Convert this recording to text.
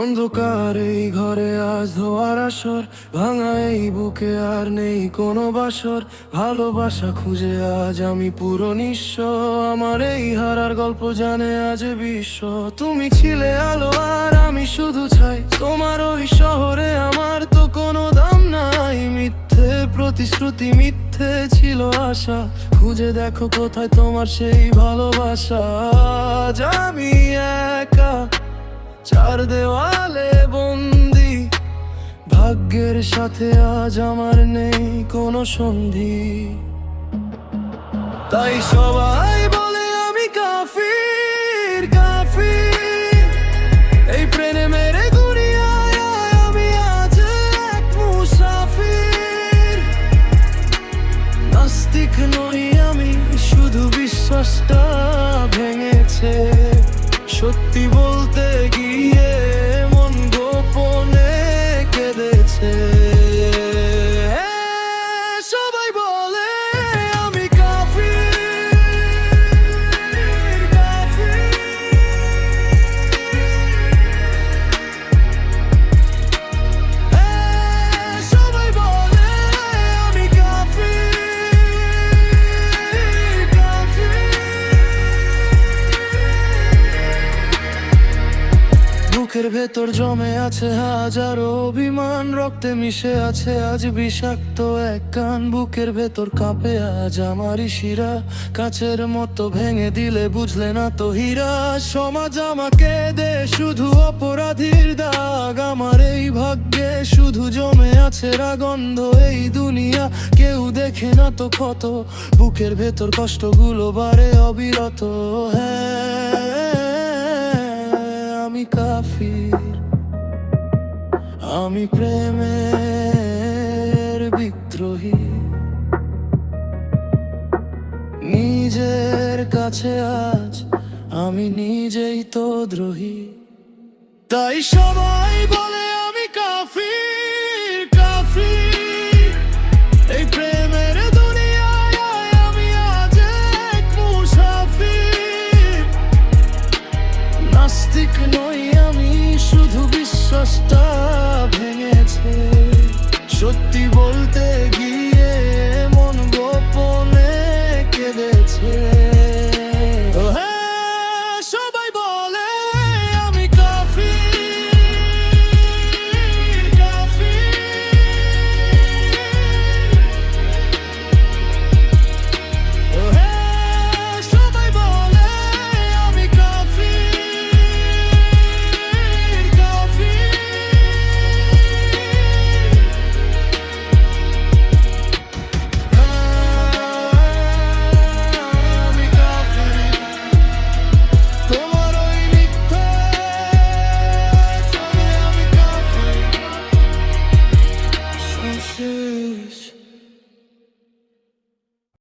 অন্ধকার এই ঘরে আজ ধোয়ার আসর, ভাঙা এই বুকে আর নেই কোনো বাসর। ভালোবাসা খুঁজে আজ আমি পুরো নিঃস্ব, আমার এই হারার গল্প জানে আজ বিশ্ব। তুমি ছিলে আলো আর আমি শুধু ছাই, তোমার ওই শহরে আমার তো কোনো দাম নাই। মিথ্যে প্রতিশ্রুতি, মিথ্যে ছিল আশা, খুঁজে দেখো কোথায় তোমার সেই ভালোবাসা। আজ আমি একা, চার দেওয়ালে বন্দি, ভাগ্যের সাথে আজ আমার নেই কোনো সন্ধি। তাই সবাই বলে আমি কাফির, কাফির এই প্রেমের দুনিয়ায় আমি আজ এক মুসাফির। নাস্তিক নই আমি, শুধু বিশ্বাসটা ভেঙেছে। সত্যি বলতে গিয়ে মন গোপনে কেঁদেছে। সবাই বলে আমি কাফির, কাফির সবাই বলে আমি কাফির, কাফির। বুকের ভেতর জমে আছে হাজারো অভিমান, রক্তে মিশে আছে আজ বিষাক্ত এক গান। বুকের ভেতর কাঁপে আজ আমারই শিরা, কাচের মতো ভেঙে দিলে বুঝলে না তো হীরা। সমাজ আমাকে দে শুধু অপরাধীর দাগ, আমার এই ভাগ্যে শুধু জমে আছে রাগন্ধ। এই দুনিয়া কেউ দেখে না তো ক্ষত, বুকের ভেতর কষ্টগুলো বাড়ে অবিরত। আমি কাফির, আমি প্রেমের বিদ্রোহী, নিজের কাছে আজ আমি নিজেই তো দ্রোহী। তাই সবাই বলে আমি কাফির, কাফির এই প্রেমের দুনিয়ায় আমি আজ এক মুসাফির। নাস্তিক নই আমি, শুধু বিশ্বাসটা ভেঙেছে। সত্যি